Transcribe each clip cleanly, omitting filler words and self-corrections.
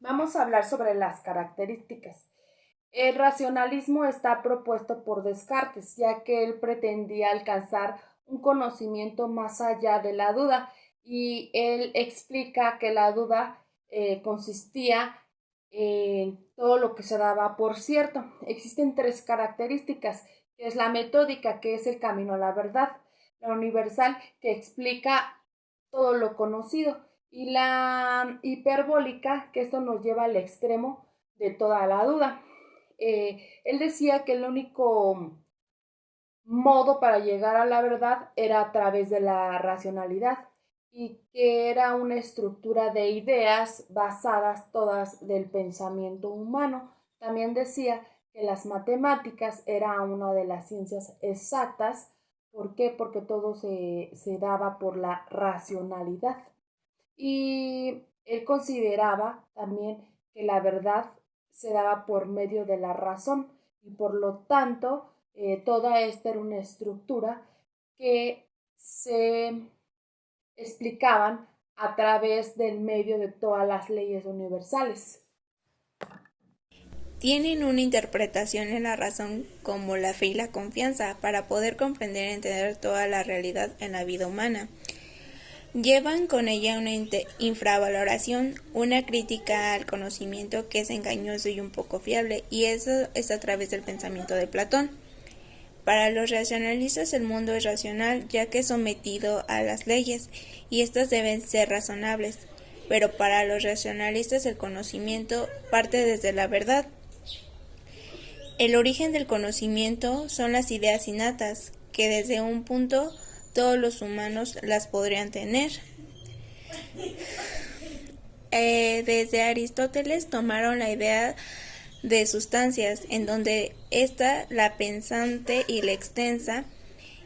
Vamos a hablar sobre las características. El racionalismo está propuesto por Descartes, ya que él pretendía alcanzar un conocimiento más allá de la duda, y él explica que la duda consistía en todo lo que se daba por cierto. Existen tres características, que es la metódica, que es el camino a la verdad; la universal, que explica todo lo conocido; y la hiperbólica, que esto nos lleva al extremo de toda la duda. Él decía que el único modo para llegar a la verdad era a través de la racionalidad, y que era una estructura de ideas basadas todas del pensamiento humano. También decía que las matemáticas era una de las ciencias exactas. ¿Por qué? Porque todo se daba por la racionalidad. Y él consideraba también que la verdad se daba por medio de la razón, y por lo tanto toda esta era una estructura que se explicaban a través del medio de todas las leyes universales. Tienen una interpretación en la razón como la fe y la confianza para poder comprender y entender toda la realidad en la vida humana. Llevan con ella una infravaloración, una crítica al conocimiento que es engañoso y un poco fiable, y eso es a través del pensamiento de Platón. Para los racionalistas el mundo es racional, ya que es sometido a las leyes, y éstas deben ser razonables, pero para los racionalistas el conocimiento parte desde la verdad. El origen del conocimiento son las ideas innatas, que desde un punto todos los humanos las podrían tener. Desde Aristóteles tomaron la idea de sustancias, en donde está la pensante y la extensa.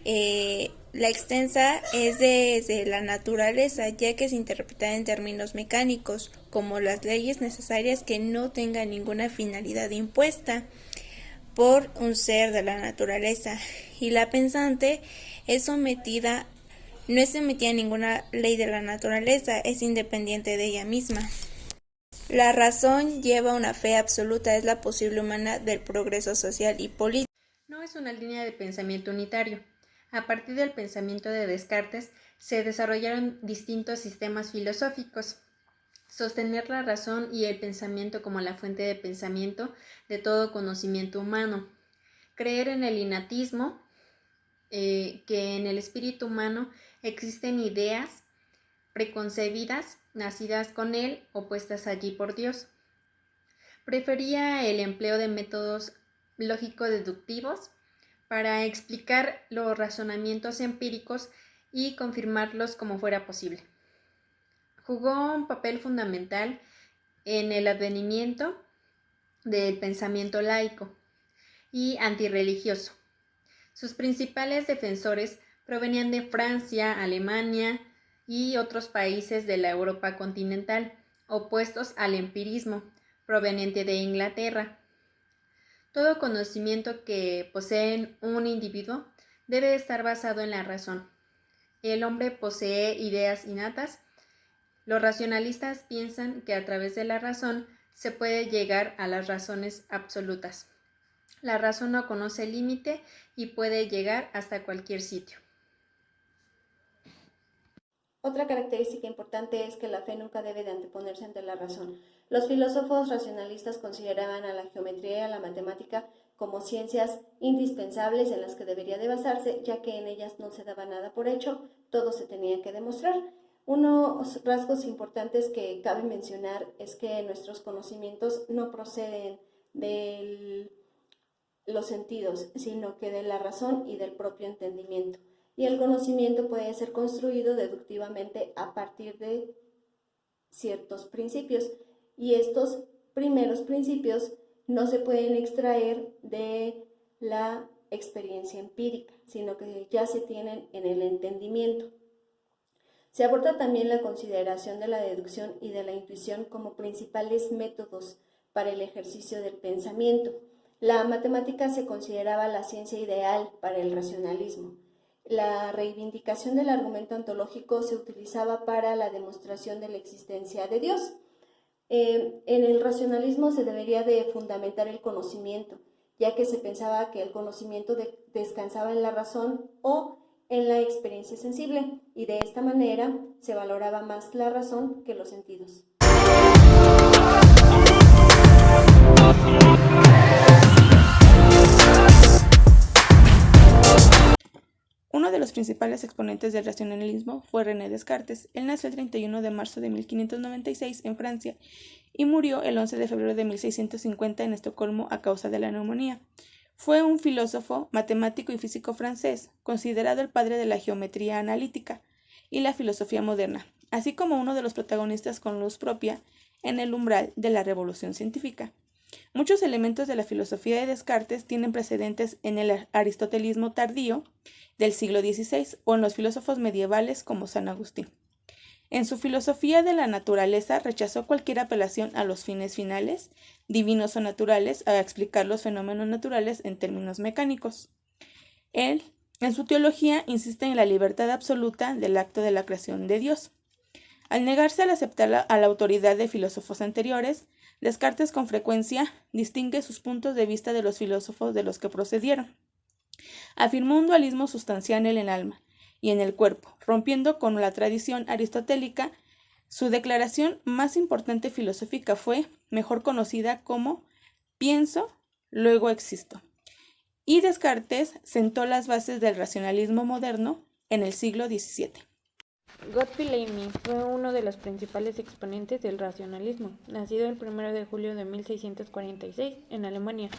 La extensa es desde la naturaleza, ya que se interpreta en términos mecánicos, como las leyes necesarias que no tengan ninguna finalidad impuesta por un ser de la naturaleza, y la pensante es sometida no es sometida a ninguna ley de la naturaleza, es independiente de ella misma. La razón lleva una fe absoluta, es la posible humana del progreso social y político. No es una línea de pensamiento unitario. A partir del pensamiento de Descartes se desarrollaron distintos sistemas filosóficos. Sostener la razón y el pensamiento como la fuente de pensamiento de todo conocimiento humano. Creer en el innatismo, que en el espíritu humano existen ideas preconcebidas, nacidas con él o puestas allí por Dios. Prefería el empleo de métodos lógico-deductivos para explicar los razonamientos empíricos y confirmarlos como fuera posible. Jugó un papel fundamental en el advenimiento del pensamiento laico y antirreligioso. Sus principales defensores provenían de Francia, Alemania y otros países de la Europa continental, opuestos al empirismo proveniente de Inglaterra. Todo conocimiento que posee un individuo debe estar basado en la razón. El hombre posee ideas innatas. Los racionalistas piensan que a través de la razón se puede llegar a las razones absolutas. La razón no conoce límite y puede llegar hasta cualquier sitio. Otra característica importante es que la fe nunca debe de anteponerse ante la razón. Los filósofos racionalistas consideraban a la geometría y a la matemática como ciencias indispensables en las que debería de basarse, ya que en ellas no se daba nada por hecho, todo se tenía que demostrar. Unos rasgos importantes que cabe mencionar es que nuestros conocimientos no proceden de los sentidos, sino que de la razón y del propio entendimiento. Y el conocimiento puede ser construido deductivamente a partir de ciertos principios. Y estos primeros principios no se pueden extraer de la experiencia empírica, sino que ya se tienen en el entendimiento. Se aborda también la consideración de la deducción y de la intuición como principales métodos para el ejercicio del pensamiento. La matemática se consideraba la ciencia ideal para el racionalismo. La reivindicación del argumento ontológico se utilizaba para la demostración de la existencia de Dios. En el racionalismo se debería de fundamentar el conocimiento, ya que se pensaba que el conocimiento descansaba en la razón o en la experiencia sensible, y de esta manera se valoraba más la razón que los sentidos. Uno de los principales exponentes del racionalismo fue René Descartes. Él nació el 31 de marzo de 1596 en Francia y murió el 11 de febrero de 1650 en Estocolmo a causa de la neumonía. Fue un filósofo, matemático y físico francés, considerado el padre de la geometría analítica y la filosofía moderna, así como uno de los protagonistas con luz propia en el umbral de la revolución científica. Muchos elementos de la filosofía de Descartes tienen precedentes en el aristotelismo tardío del siglo XVI o en los filósofos medievales como San Agustín. En su filosofía de la naturaleza rechazó cualquier apelación a los fines finales, divinos o naturales, a explicar los fenómenos naturales en términos mecánicos. Él, en su teología, insiste en la libertad absoluta del acto de la creación de Dios. Al negarse a aceptar a la autoridad de filósofos anteriores, Descartes con frecuencia distingue sus puntos de vista de los filósofos de los que procedieron. Afirmó un dualismo sustancial en el alma y en el cuerpo, rompiendo con la tradición aristotélica. Su declaración más importante filosófica fue mejor conocida como pienso, luego existo. Y Descartes sentó las bases del racionalismo moderno en el siglo XVII. Gottfried Leibniz fue uno de los principales exponentes del racionalismo. Nacido el 1 de julio de 1646 en Alemania,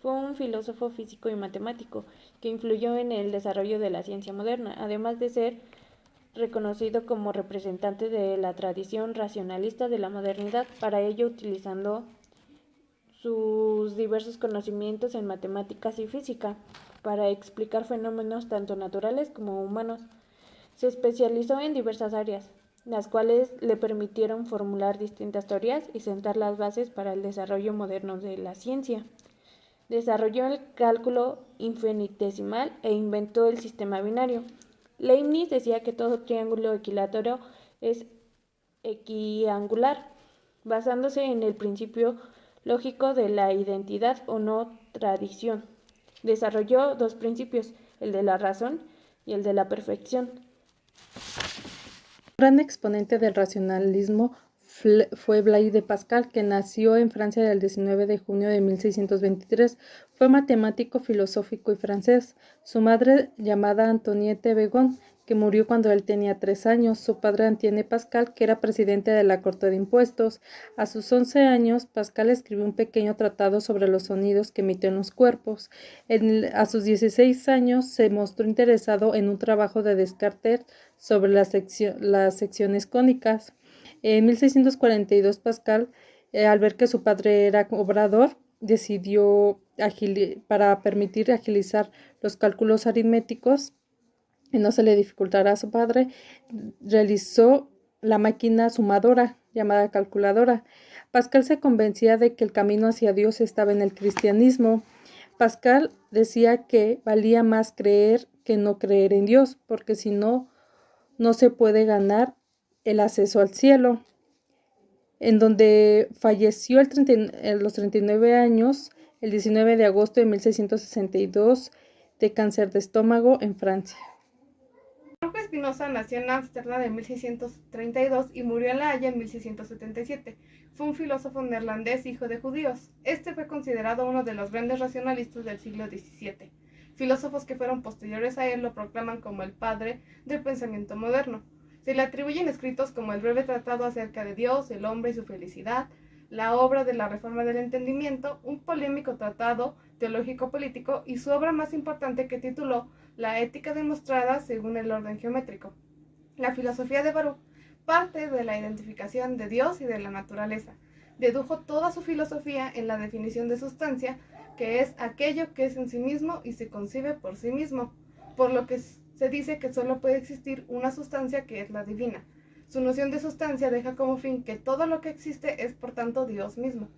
fue un filósofo físico y matemático que influyó en el desarrollo de la ciencia moderna, además de ser reconocido como representante de la tradición racionalista de la modernidad, para ello utilizando sus diversos conocimientos en matemáticas y física para explicar fenómenos tanto naturales como humanos. Se especializó en diversas áreas, las cuales le permitieron formular distintas teorías y sentar las bases para el desarrollo moderno de la ciencia. Desarrolló el cálculo infinitesimal e inventó el sistema binario. Leibniz decía que todo triángulo equilátero es equiangular, basándose en el principio lógico de la identidad o no tradición. Desarrolló dos principios, el de la razón y el de la perfección. Un gran exponente del racionalismo fue Blaise Pascal, que nació en Francia el 19 de junio de 1623. Fue matemático, filosófico y francés. Su madre, llamada Antoniette Begon, que murió cuando él tenía 3 años. Su padre, Etienne Pascal, que era presidente de la Corte de Impuestos. A sus 11 años, Pascal escribió un pequeño tratado sobre los sonidos que emiten los cuerpos. A sus 16 años se mostró interesado en un trabajo de Descartes sobre las secciones cónicas. En 1642 Pascal, al ver que su padre era obrador, decidió, para permitir agilizar los cálculos aritméticos y no se le dificultara a su padre, realizó la máquina sumadora, llamada calculadora. Pascal se convencía de que el camino hacia Dios estaba en el cristianismo. Pascal decía que valía más creer que no creer en Dios, porque si no, no se puede ganar el acceso al cielo, en donde falleció a los 39 años, el 19 de agosto de 1662, de cáncer de estómago en Francia. Baruch Spinoza nació en Ámsterdam en 1632 y murió en La Haya en 1677. Fue un filósofo neerlandés, hijo de judíos. Este fue considerado uno de los grandes racionalistas del siglo XVII. Filósofos que fueron posteriores a él lo proclaman como el padre del pensamiento moderno. Se le atribuyen escritos como el breve tratado acerca de Dios, el hombre y su felicidad, la obra de la Reforma del Entendimiento, un polémico tratado teológico-político y su obra más importante que tituló La ética demostrada según el orden geométrico. La filosofía de Baruch parte de la identificación de Dios y de la naturaleza. Dedujo toda su filosofía en la definición de sustancia, que es aquello que es en sí mismo y se concibe por sí mismo, por lo que se dice que solo puede existir una sustancia, que es la divina. Su noción de sustancia deja como fin que todo lo que existe es por tanto Dios mismo.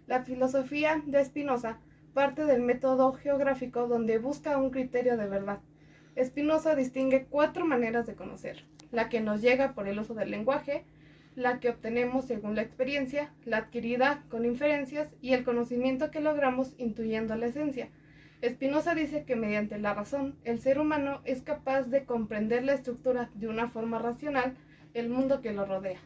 La filosofía de Spinoza parte del método geográfico, donde busca un criterio de verdad. Spinoza distingue 4 maneras de conocer: la que nos llega por el uso del lenguaje, la que obtenemos según la experiencia, la adquirida con inferencias y el conocimiento que logramos intuyendo la esencia. Spinoza dice que mediante la razón, el ser humano es capaz de comprender la estructura de una forma racional el mundo que lo rodea.